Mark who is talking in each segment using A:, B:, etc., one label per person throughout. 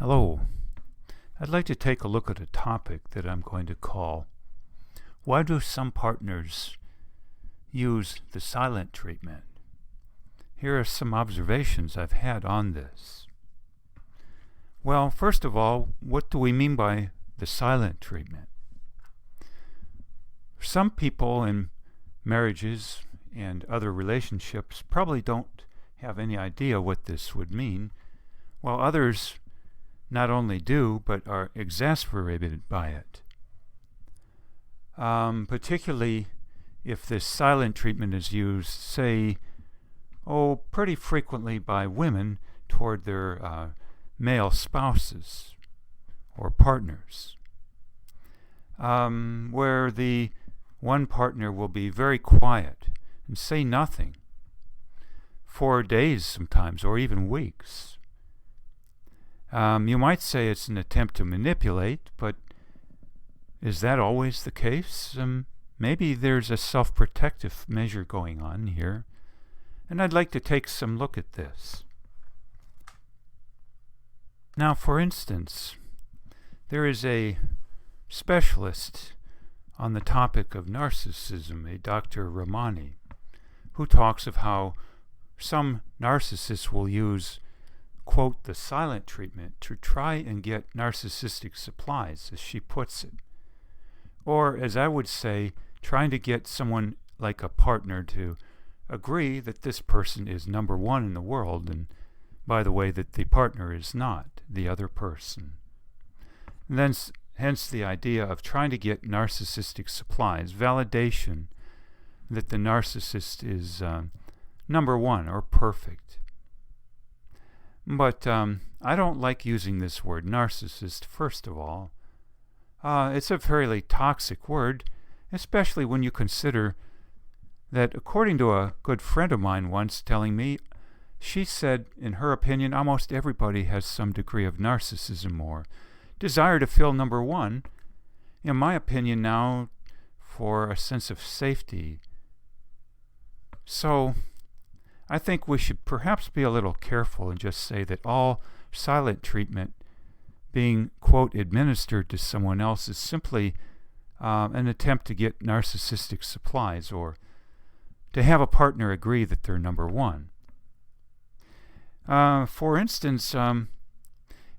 A: Hello. I'd like to take a look at a topic that I'm going to call, why do some partners use the silent treatment? Here are some observations I've had on this. Well, first of all, what do we mean by the silent treatment? Some people in marriages and other relationships probably don't have any idea what this would mean, while others not only do, but are exasperated by it. Particularly if this silent treatment is used, say, pretty frequently by women toward their male spouses or partners, where the one partner will be very quiet and say nothing for days sometimes, or even weeks. You might say it's an attempt to manipulate, but is that always the case? Maybe there's a self-protective measure going on here, and I'd like to take some look at this. Now, for instance, there is a specialist on the topic of narcissism, a Dr. Ramani, who talks of how some narcissists will use, quote, the silent treatment to try and get narcissistic supplies, as she puts it. Or, as I would say, trying to get someone like a partner to agree that this person is number one in the world, and by the way, that the partner is not the other person. And then, hence the idea of trying to get narcissistic supplies, validation that the narcissist is number one or perfect. But I don't like using this word narcissist, first of all. It's a fairly toxic word, especially when you consider that, according to a good friend of mine once telling me, she said, in her opinion, almost everybody has some degree of narcissism or desire to feel number one, in my opinion now, for a sense of safety. So I think we should perhaps be a little careful and just say that all silent treatment being, quote, administered to someone else is simply an attempt to get narcissistic supplies or to have a partner agree that they're number one. For instance,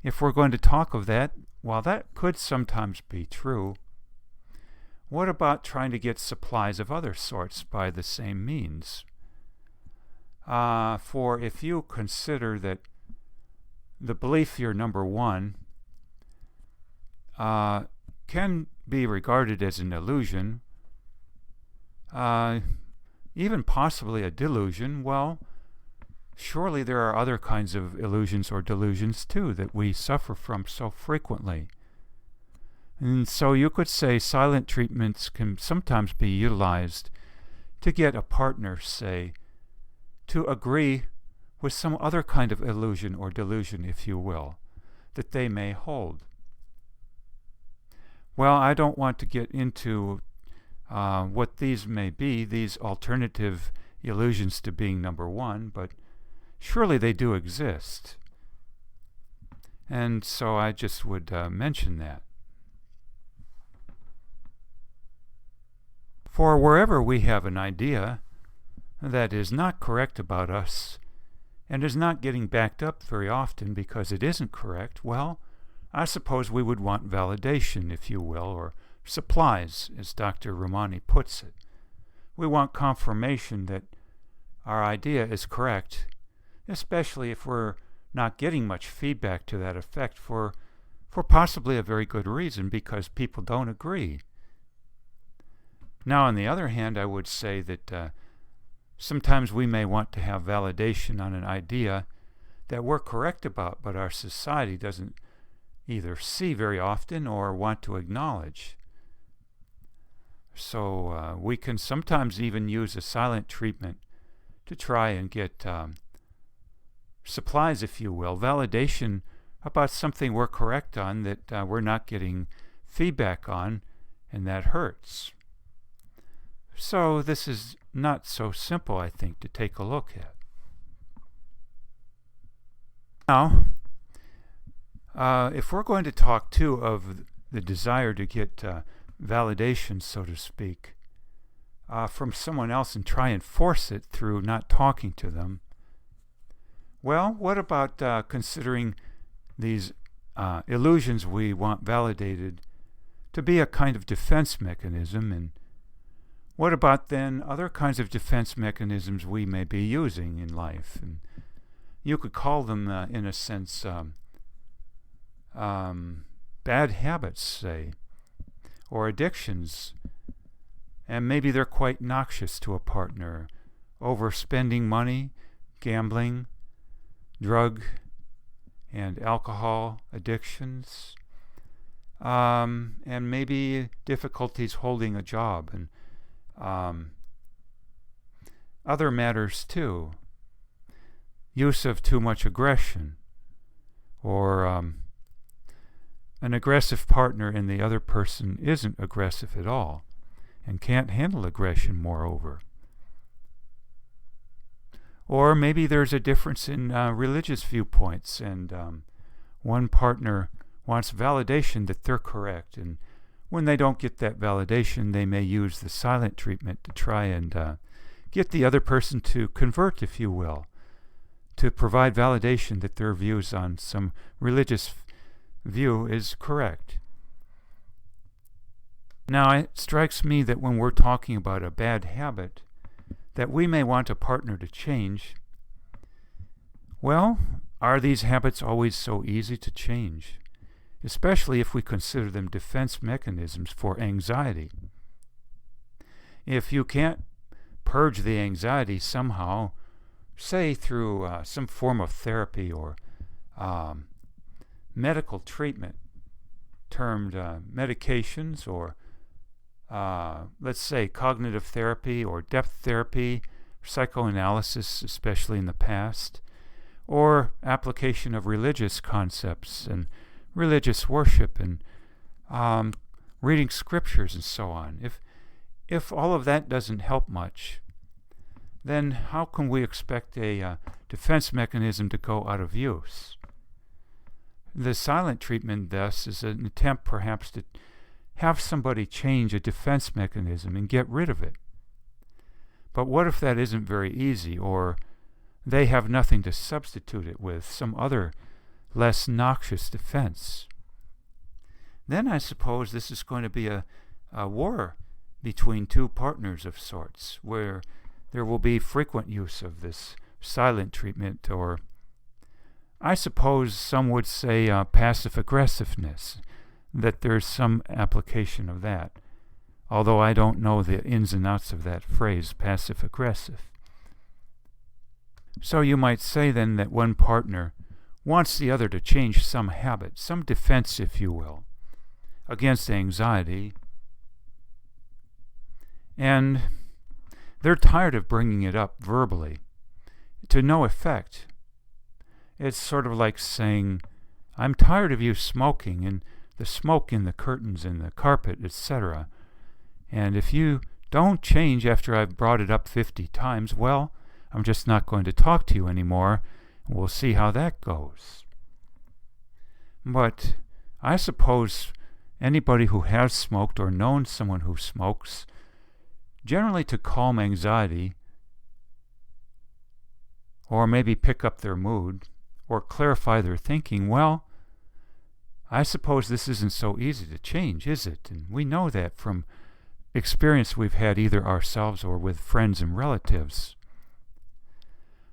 A: if we're going to talk of that, while that could sometimes be true, what about trying to get supplies of other sorts by the same means? For if you consider that the belief you're number one can be regarded as an illusion, even possibly a delusion, well, surely there are other kinds of illusions or delusions too that we suffer from so frequently. And so you could say silent treatments can sometimes be utilized to get a partner, say, to agree with some other kind of illusion or delusion, if you will, that they may hold. Well, I don't want to get into what these may be, these alternative illusions to being number one, but surely they do exist. And so I just would mention that. For wherever we have an idea that is not correct about us and is not getting backed up very often because it isn't correct, well, I suppose we would want validation, if you will, or supplies, as Dr. Ramani puts it. We want confirmation that our idea is correct, especially if we're not getting much feedback to that effect for possibly a very good reason, because people don't agree. Now, on the other hand, I would say that sometimes we may want to have validation on an idea that we're correct about, but our society doesn't either see very often or want to acknowledge. So we can sometimes even use a silent treatment to try and get supplies, if you will, validation about something we're correct on that we're not getting feedback on, and that hurts. So this is not so simple, I think, to take a look at. Now, If we're going to talk too of the desire to get validation, so to speak, from someone else and try and force it through not talking to them, well, what about considering these illusions we want validated to be a kind of defense mechanism? And what about then other kinds of defense mechanisms we may be using in life? And you could call them, in a sense, bad habits, say, or addictions. And maybe they're quite noxious to a partner. Overspending money, gambling, drug and alcohol addictions, and maybe difficulties holding a job, and other matters too. Use of too much aggression, or an aggressive partner and the other person isn't aggressive at all and can't handle aggression, moreover. Or maybe there's a difference in religious viewpoints, and one partner wants validation that they're correct, and when they don't get that validation, they may use the silent treatment to try and get the other person to convert, if you will, to provide validation that their views on some religious view is correct. Now, it strikes me that when we're talking about a bad habit that we may want a partner to change, well, are these habits always so easy to change? Especially if we consider them defense mechanisms for anxiety. If you can't purge the anxiety somehow, say through some form of therapy or medical treatment, termed medications, or let's say cognitive therapy or depth therapy, psychoanalysis, especially in the past, or application of religious concepts and religious worship and reading scriptures and so on. If all of that doesn't help much, then how can we expect a defense mechanism to go out of use? The silent treatment, thus, is an attempt perhaps to have somebody change a defense mechanism and get rid of it. But what if that isn't very easy, or they have nothing to substitute it with, some other less noxious defense? Then I suppose this is going to be a war between two partners of sorts, where there will be frequent use of this silent treatment, or I suppose some would say passive aggressiveness, that there's some application of that, although I don't know the ins and outs of that phrase, passive aggressive. So you might say then that one partner wants the other to change some habit, some defense, if you will, against anxiety, and they're tired of bringing it up verbally to no effect. It's sort of like saying, I'm tired of you smoking, and the smoke in the curtains and the carpet, etc. And if you don't change after I've brought it up 50 times, well, I'm just not going to talk to you anymore. We'll see how that goes. But I suppose anybody who has smoked or known someone who smokes, generally to calm anxiety, or maybe pick up their mood, or clarify their thinking, well, I suppose this isn't so easy to change, is it? And we know that from experience we've had either ourselves or with friends and relatives.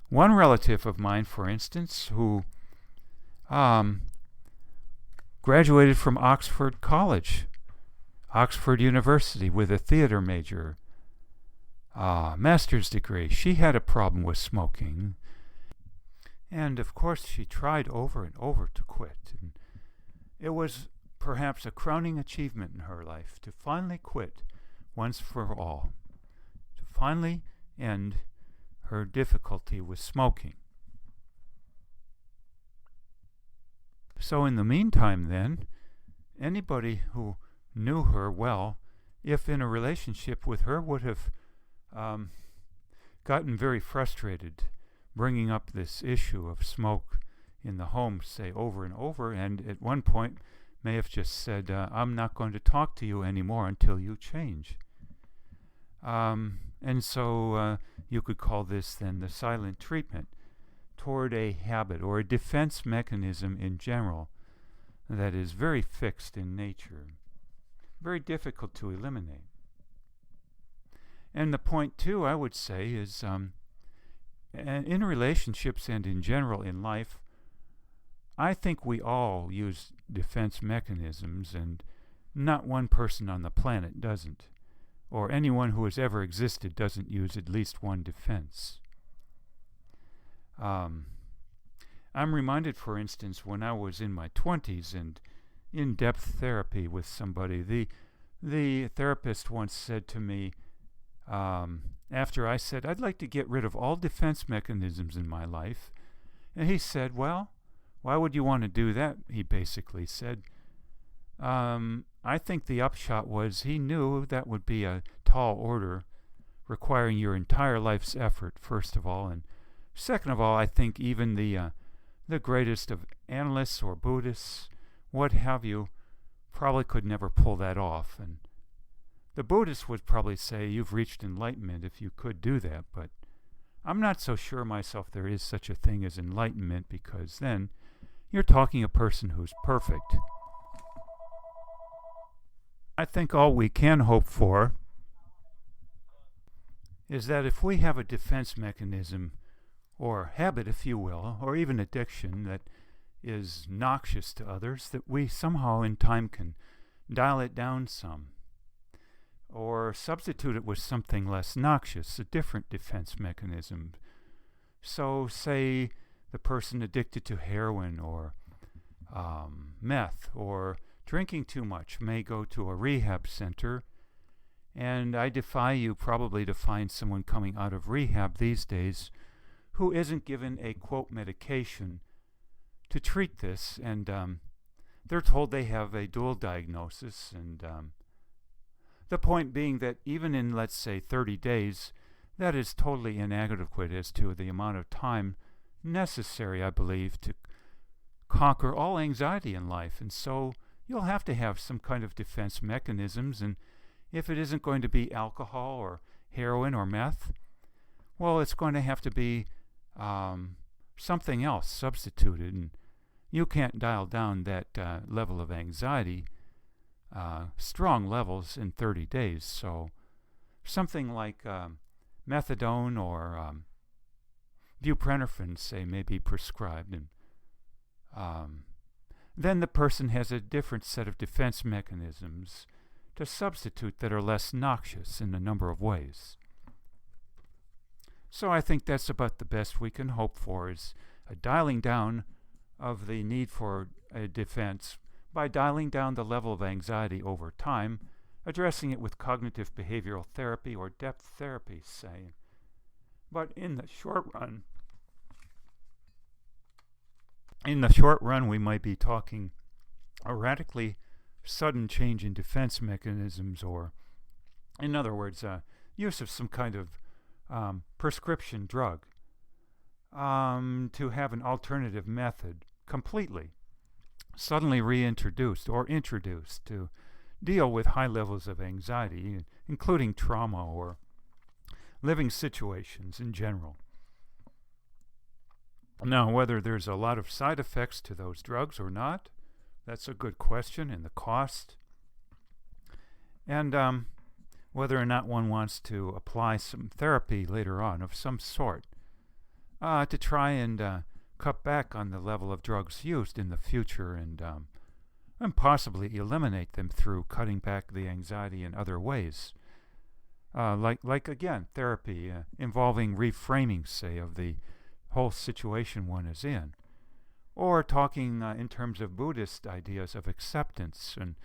A: One relative of mine, for instance, who graduated from Oxford College, Oxford University, with a theater major, master's degree. She had a problem with smoking, and of course she tried over and over to quit. And it was perhaps a crowning achievement in her life to finally quit once for all, to finally end her difficulty with smoking. So in the meantime then, anybody who knew her well, if in a relationship with her, would have gotten very frustrated bringing up this issue of smoke in the home, say, over and over, and at one point may have just said, I'm not going to talk to you anymore until you change. And so you could call this then the silent treatment toward a habit or a defense mechanism in general that is very fixed in nature, very difficult to eliminate. And the point, too, I would say, is in relationships and in general in life, I think we all use defense mechanisms, and not one person on the planet doesn't, or anyone who has ever existed doesn't use at least one defense. I'm reminded, for instance, when I was in my 20s and in-depth therapy with somebody, the therapist once said to me, after I said, I'd like to get rid of all defense mechanisms in my life, and he said, well, why would you want to do that? He basically said, I think the upshot was he knew that would be a tall order, requiring your entire life's effort, first of all, and second of all, I think even the greatest of analysts or Buddhists, what have you, probably could never pull that off. And the Buddhists would probably say you've reached enlightenment if you could do that, but I'm not so sure myself there is such a thing as enlightenment, because then you're talking a person who's perfect. I think all we can hope for is that if we have a defense mechanism, or habit, if you will, or even addiction that is noxious to others, that we somehow in time can dial it down some, or substitute it with something less noxious, a different defense mechanism. So say the person addicted to heroin or meth or drinking too much may go to a rehab center, and I defy you probably to find someone coming out of rehab these days who isn't given a, quote, medication to treat this, and they're told they have a dual diagnosis, and the point being that even in, let's say, 30 days, that is totally inadequate as to the amount of time necessary, I believe, to conquer all anxiety in life. And so you'll have to have some kind of defense mechanisms, and if it isn't going to be alcohol or heroin or meth, well, it's going to have to be something else substituted, and you can't dial down that level of anxiety, strong levels, in 30 days. So something like methadone or buprenorphine, say, may be prescribed, and then the person has a different set of defense mechanisms to substitute that are less noxious in a number of ways. So I think that's about the best we can hope for, is a dialing down of the need for a defense by dialing down the level of anxiety over time, addressing it with cognitive behavioral therapy or depth therapy, say. But in the short run, we might be talking a radically sudden change in defense mechanisms, or, in other words, use of some kind of prescription drug to have an alternative method completely suddenly reintroduced or introduced to deal with high levels of anxiety, including trauma or living situations in general. Now, whether there's a lot of side effects to those drugs or not, that's a good question, and the cost. And whether or not one wants to apply some therapy later on of some sort to try and cut back on the level of drugs used in the future, and possibly eliminate them through cutting back the anxiety in other ways. Like again, therapy involving reframing, say, of the whole situation one is in. Or talking in terms of Buddhist ideas of acceptance and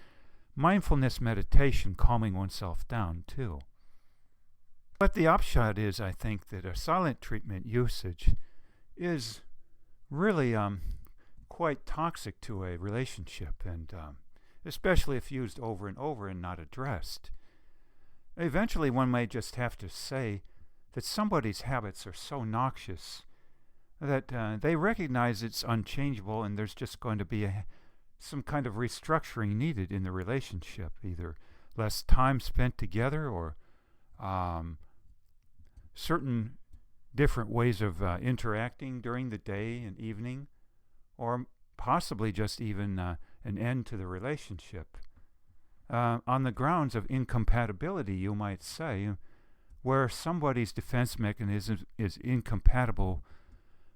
A: mindfulness meditation, calming oneself down too. But the upshot is, I think, that a silent treatment usage is really quite toxic to a relationship, and especially if used over and over and not addressed. Eventually one may just have to say that somebody's habits are so noxious that they recognize it's unchangeable and there's just going to be some kind of restructuring needed in the relationship, either less time spent together or certain different ways of interacting during the day and evening, or possibly just even an end to the relationship. On the grounds of incompatibility, you might say, where somebody's defense mechanism is incompatible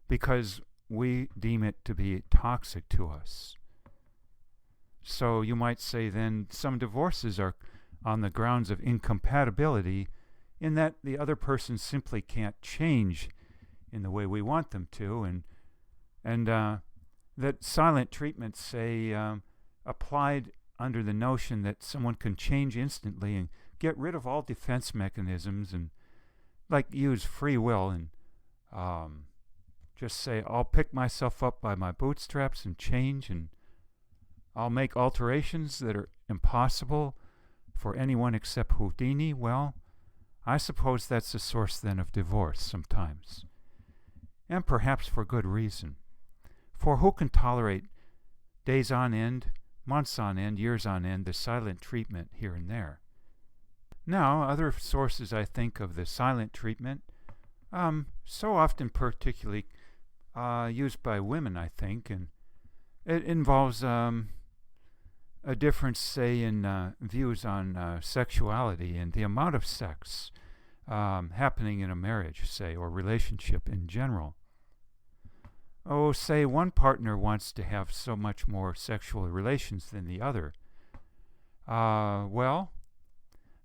A: because we deem it to be toxic to us. So you might say then some divorces are on the grounds of incompatibility in that the other person simply can't change in the way we want them to, and that silent treatments, say, applied under the notion that someone can change instantly and get rid of all defense mechanisms and like use free will and just say, I'll pick myself up by my bootstraps and change, and I'll make alterations that are impossible for anyone except Houdini. Well, I suppose that's the source then of divorce sometimes, and perhaps for good reason. For who can tolerate days on end, months on end, years on end, the silent treatment here and there? Now, other sources I think of the silent treatment, so often particularly used by women, I think, and it involves a difference, say, in views on sexuality and the amount of sex happening in a marriage, say, or relationship in general. Oh, say one partner wants to have so much more sexual relations than the other. Well,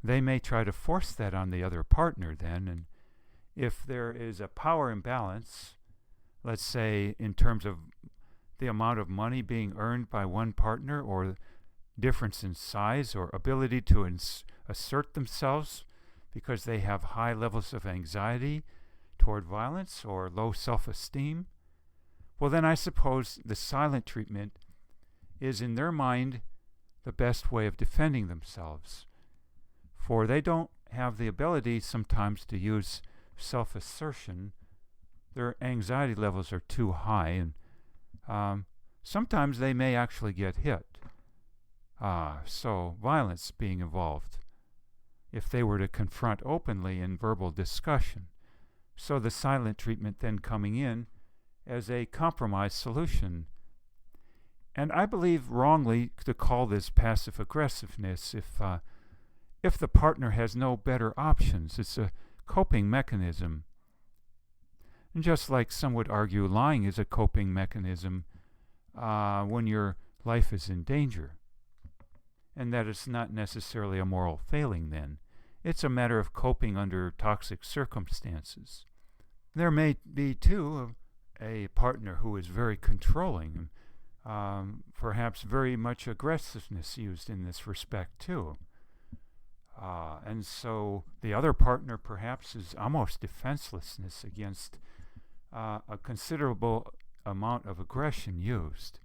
A: they may try to force that on the other partner then, and if there is a power imbalance, let's say in terms of the amount of money being earned by one partner, or difference in size or ability to assert themselves because they have high levels of anxiety toward violence or low self-esteem, well then I suppose the silent treatment is in their mind the best way of defending themselves, for they don't have the ability sometimes to use self-assertion. Their anxiety levels are too high, and sometimes they may actually get hit. So violence being involved if they were to confront openly in verbal discussion. So the silent treatment then coming in as a compromise solution. And I believe wrongly to call this passive aggressiveness if the partner has no better options. It's a coping mechanism. And just like some would argue lying is a coping mechanism when your life is in danger, and that it's not necessarily a moral failing then. It's a matter of coping under toxic circumstances. There may be, too, a partner who is very controlling, perhaps very much aggressiveness used in this respect, too. And so the other partner perhaps is almost defenselessness against a considerable amount of aggression used.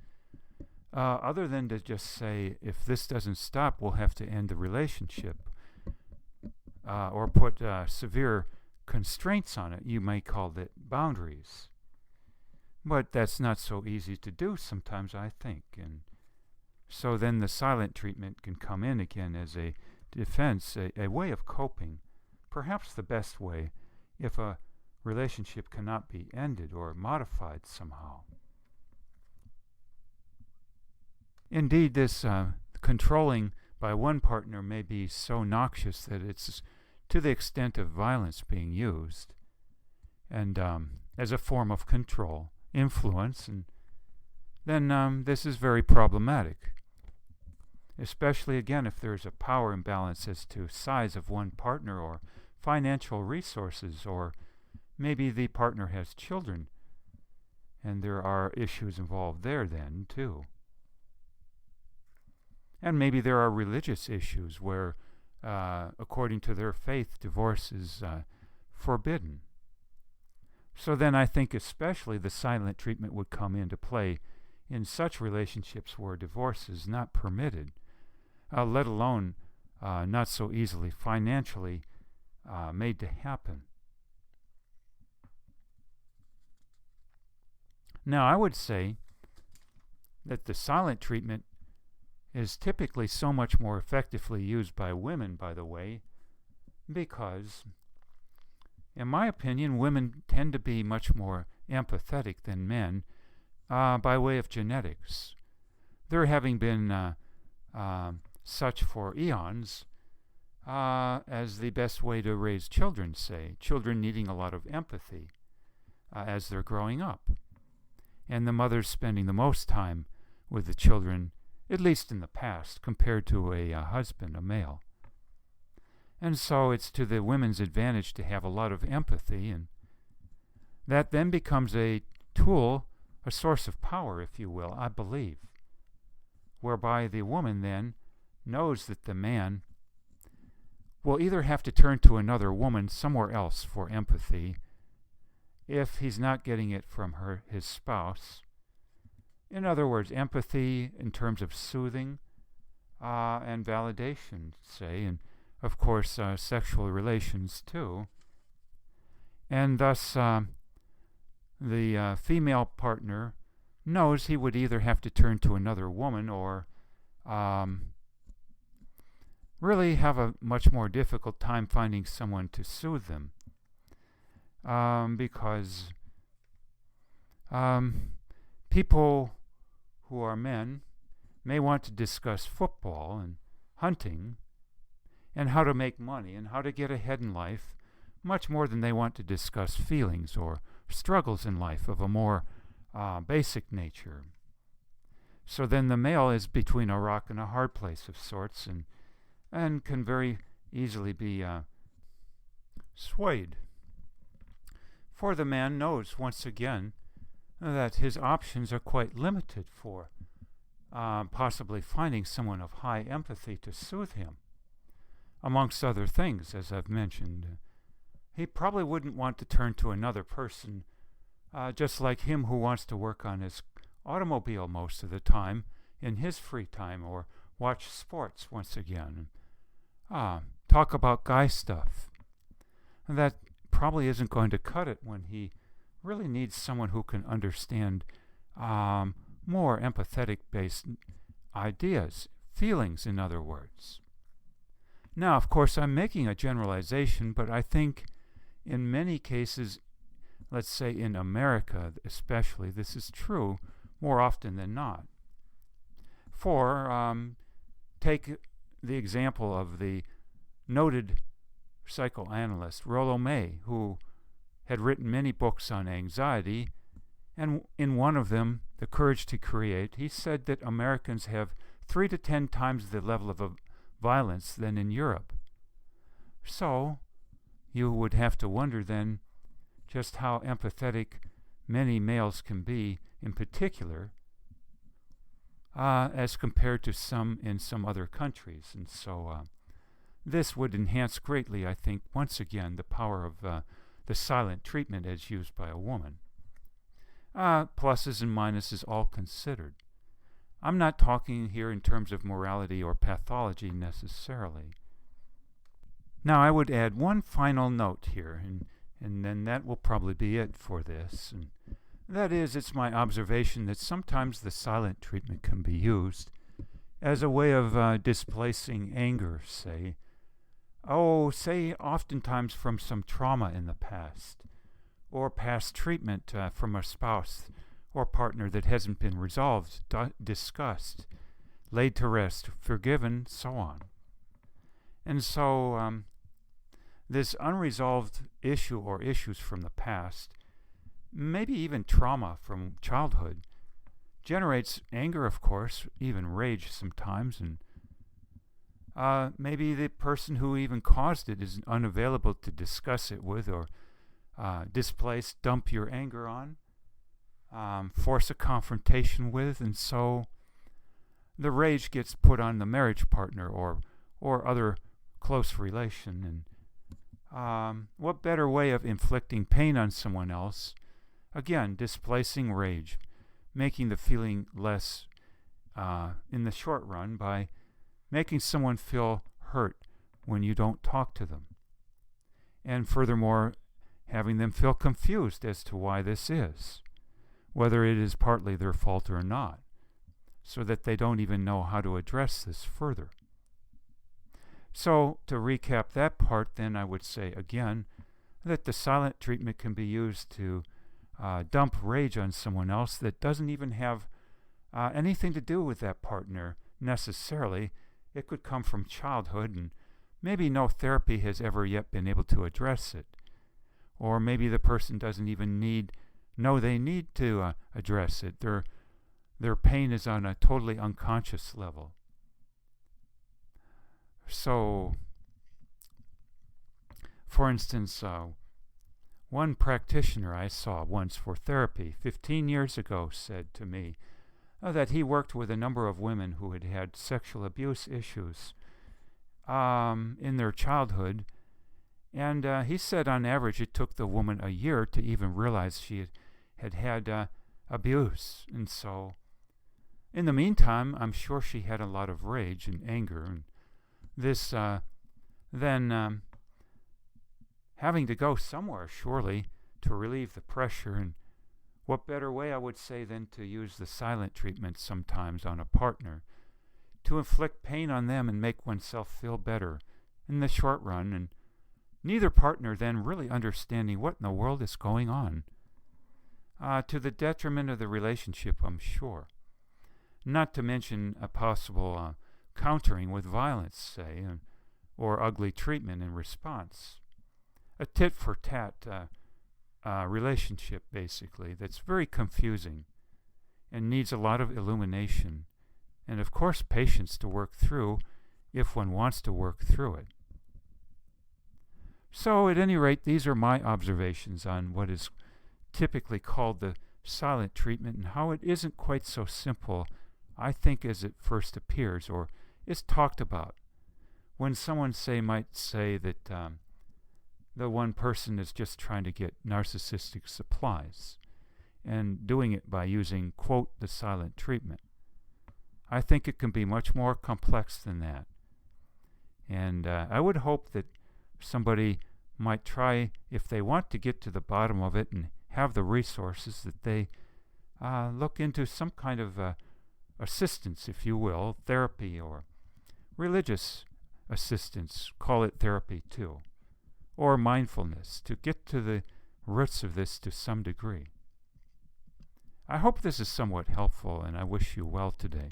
A: Other than to just say, if this doesn't stop, we'll have to end the relationship, or put severe constraints on it. You may call it boundaries. But that's not so easy to do sometimes, I think. And so then the silent treatment can come in again as a defense, a way of coping, perhaps the best way if a relationship cannot be ended or modified somehow. Indeed, this controlling by one partner may be so noxious that it's to the extent of violence being used, and as a form of control, influence, and then this is very problematic, especially again if there's a power imbalance as to size of one partner or financial resources, or maybe the partner has children, and there are issues involved there then too. And maybe there are religious issues where, according to their faith, divorce is forbidden. So then I think especially the silent treatment would come into play in such relationships where divorce is not permitted, let alone not so easily financially made to happen. Now, I would say that the silent treatment is typically so much more effectively used by women, by the way, because, in my opinion, women tend to be much more empathetic than men by way of genetics. There having been such for eons as the best way to raise children, say, children needing a lot of empathy as they're growing up, and the mothers spending the most time with the children, at least in the past, compared to a husband, a male. And so it's to the women's advantage to have a lot of empathy, and that then becomes a tool, a source of power, if you will, I believe, whereby the woman then knows that the man will either have to turn to another woman somewhere else for empathy if he's not getting it from his spouse. In other words, empathy in terms of soothing and validation, say, and of course sexual relations too. And thus the female partner knows he would either have to turn to another woman or really have a much more difficult time finding someone to soothe them, because people who are men may want to discuss football and hunting and how to make money and how to get ahead in life much more than they want to discuss feelings or struggles in life of a more basic nature. So then the male is between a rock and a hard place of sorts, and can very easily be swayed. For the man knows, once again, that his options are quite limited for possibly finding someone of high empathy to soothe him. Amongst other things, as I've mentioned, he probably wouldn't want to turn to another person just like him who wants to work on his automobile most of the time in his free time, or watch sports once again. Talk about guy stuff. And that probably isn't going to cut it when he really needs someone who can understand more empathetic-based ideas, feelings, in other words. Now, of course, I'm making a generalization, but I think in many cases, let's say in America especially, this is true more often than not. For take the example of the noted psychoanalyst Rollo May, who had written many books on anxiety, and in one of them, The Courage to Create, he said that Americans have 3 to 10 times the level of violence than in Europe. So you would have to wonder then just how empathetic many males can be in particular as compared to some in some other countries. And so this would enhance greatly, I think, once again, the power of the silent treatment as used by a woman. Pluses and minuses all considered. I'm not talking here in terms of morality or pathology necessarily. Now, I would add one final note here, and then that will probably be it for this. And that is, it's my observation that sometimes the silent treatment can be used as a way of displacing anger, say. Say oftentimes from some trauma in the past, or past treatment from a spouse or partner that hasn't been resolved, discussed, laid to rest, forgiven, so on. And so this unresolved issue or issues from the past, maybe even trauma from childhood, generates anger, of course, even rage sometimes, and maybe the person who even caused it is unavailable to discuss it with, or displace, dump your anger on, force a confrontation with, and so the rage gets put on the marriage partner or other close relation. And what better way of inflicting pain on someone else? Again, displacing rage, making the feeling less in the short run by making someone feel hurt when you don't talk to them. And furthermore, having them feel confused as to why this is. whether it is partly their fault or not, so that they don't even know how to address this further. So, to recap that part, then I would say again that the silent treatment can be used to dump rage on someone else that doesn't even have anything to do with that partner necessarily. It could come from childhood, and maybe no therapy has ever yet been able to address it. Or maybe the person doesn't even know they need to address it. Their pain is on a totally unconscious level. So, for instance, one practitioner I saw once for therapy 15 years ago said to me that he worked with a number of women who had had sexual abuse issues in their childhood, and he said on average it took the woman a year to even realize she had abuse. And so in the meantime, I'm sure she had a lot of rage and anger, and this then having to go somewhere surely to relieve the pressure. And what better way, I would say, than to use the silent treatment sometimes on a partner to inflict pain on them and make oneself feel better in the short run, and neither partner then really understanding what in the world is going on, to the detriment of the relationship, I'm sure. Not to mention a possible countering with violence, say, or ugly treatment in response. A tit-for-tat relationship, basically, that's very confusing and needs a lot of illumination and, of course, patience to work through if one wants to work through it. So, at any rate, these are my observations on what is typically called the silent treatment and how it isn't quite so simple, I think, as it first appears or is talked about. When someone might say that the one person is just trying to get narcissistic supplies and doing it by using, quote, the silent treatment. I think it can be much more complex than that. And I would hope that somebody might try, if they want to get to the bottom of it and have the resources, that they look into some kind of assistance, if you will, therapy or religious assistance, call it therapy too, or mindfulness, to get to the roots of this to some degree. I hope this is somewhat helpful, and I wish you well today.